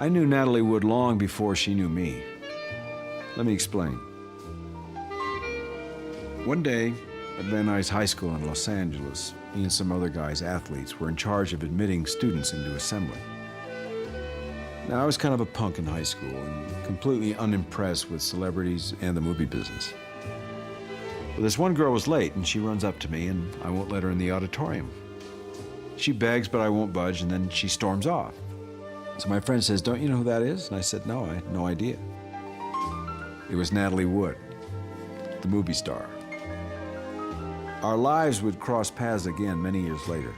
I knew Natalie Wood long before she knew me. Let me explain. One day at Van Nuys High School in Los Angeles, me and some other guys, athletes, were in charge of admitting students into assembly. Now, I was kind of a punk in high school and completely unimpressed with celebrities and the movie business. But this one girl was late, and she runs up to me, and I won't let her in the auditorium. She begs, but I won't budge, and then she storms off. So my friend says, "Don't you know who that is?" And I said, "No, I had no idea." It was Natalie Wood, the movie star. Our lives would cross paths again many years later.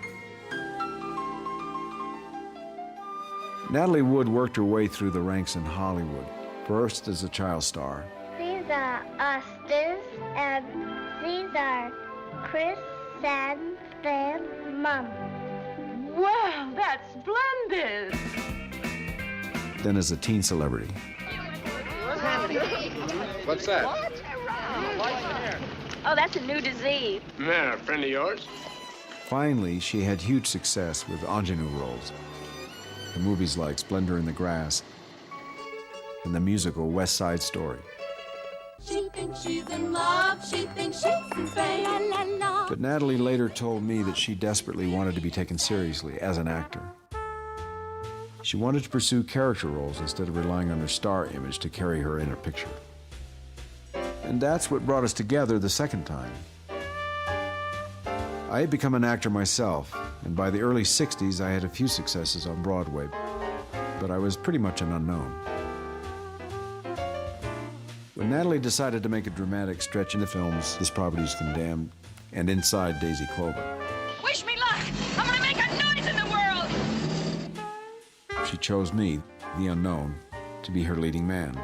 Natalie Wood worked her way through the ranks in Hollywood, first as a child star. These are Austin's, and these are Chris and their mom. Wow, that's splendid! Then as a teen celebrity. What's that? Oh, that's a new disease. Man, a friend of yours? Finally, she had huge success with ingenue roles in movies like Splendor in the Grass and the musical West Side Story. She thinks she's in love, she thinks she's in space. La, la, la. But Natalie later told me that she desperately wanted to be taken seriously as an actor. She wanted to pursue character roles instead of relying on her star image to carry her in a picture. And that's what brought us together the second time. I had become an actor myself, and by the early 60s I had a few successes on Broadway, but I was pretty much an unknown. When Natalie decided to make a dramatic stretch in the films This Property's Condemned and Inside Daisy Clover, Wish me luck! I'm gonna make a noise in the world! she chose me, the unknown, to be her leading man.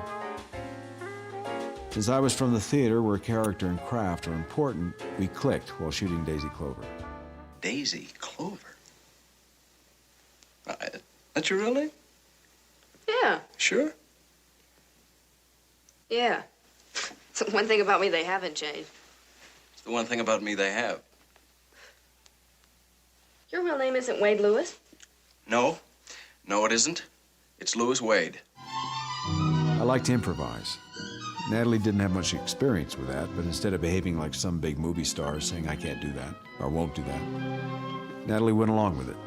Since I was from the theater where character and craft are important, we clicked while shooting Daisy Clover. Daisy Clover? That's your real name? Yeah, Sure? yeah. It's the one thing about me they haven't changed. It's the one thing about me they have. Your real name isn't Wade Lewis? No. No, it isn't. It's Louis Wade. I like to improvise. Natalie didn't have much experience with that, but instead of behaving like some big movie star saying, "I can't do that," or "won't do that," Natalie went along with it.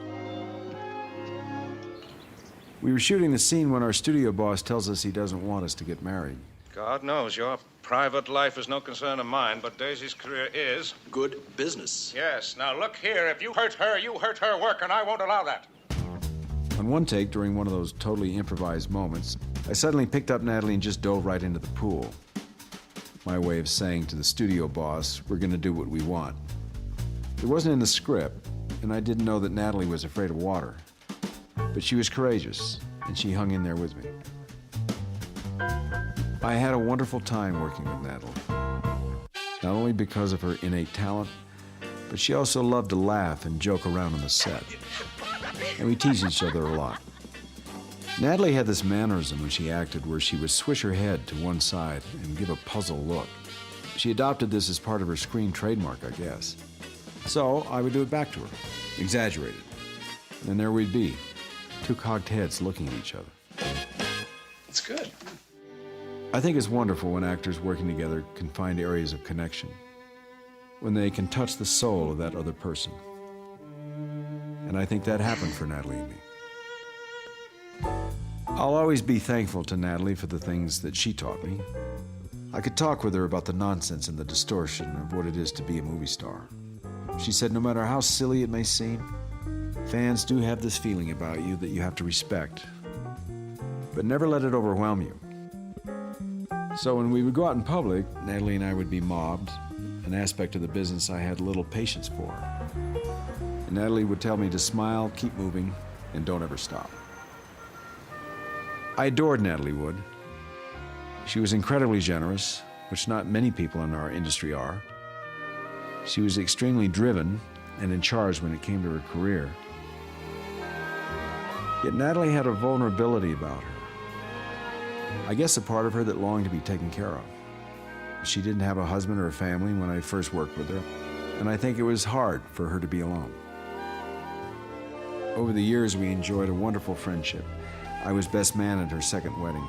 We were shooting the scene when our studio boss tells us he doesn't want us to get married. God knows your private life is no concern of mine, but Daisy's career is. Good business. Yes. Now, look here. If you hurt her work, and I won't allow that. On one take, during one of those totally improvised moments, I suddenly picked up Natalie and just dove right into the pool. My way of saying to the studio boss, we're gonna do what we want. It wasn't in the script, and I didn't know that Natalie was afraid of water. But she was courageous, and she hung in there with me. I had a wonderful time working with Natalie. Not only because of her innate talent, but she also loved to laugh and joke around on the set. And we teased each other a lot. Natalie had this mannerism when she acted where she would swish her head to one side and give a puzzled look. She adopted this as part of her screen trademark, I guess. So I would do it back to her, exaggerated. And there we'd be, two cocked heads looking at each other. That's good. I think it's wonderful when actors working together can find areas of connection, when they can touch the soul of that other person. And I think that happened for Natalie and me. I'll always be thankful to Natalie for the things that she taught me. I could talk with her about the nonsense and the distortion of what it is to be a movie star. She said no matter how silly it may seem, fans do have this feeling about you that you have to respect, but never let it overwhelm you. So when we would go out in public, Natalie and I would be mobbed, an aspect of the business I had little patience for. And Natalie would tell me to smile, keep moving, and don't ever stop. I adored Natalie Wood. She was incredibly generous, which not many people in our industry are. She was extremely driven and in charge when it came to her career. Yet Natalie had a vulnerability about her. I guess a part of her that longed to be taken care of. She didn't have a husband or a family when I first worked with her, and I think it was hard for her to be alone. Over the years, we enjoyed a wonderful friendship. I was best man at her second wedding.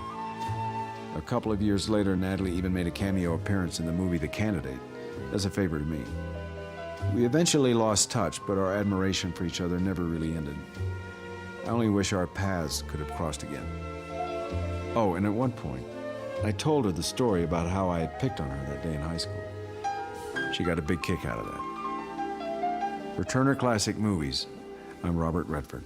A couple of years later, Natalie even made a cameo appearance in the movie The Candidate as a favor to me. We eventually lost touch, but our admiration for each other never really ended. I only wish our paths could have crossed again. Oh, and at one point, I told her the story about how I had picked on her that day in high school. She got a big kick out of that. For Turner Classic Movies, I'm Robert Redford.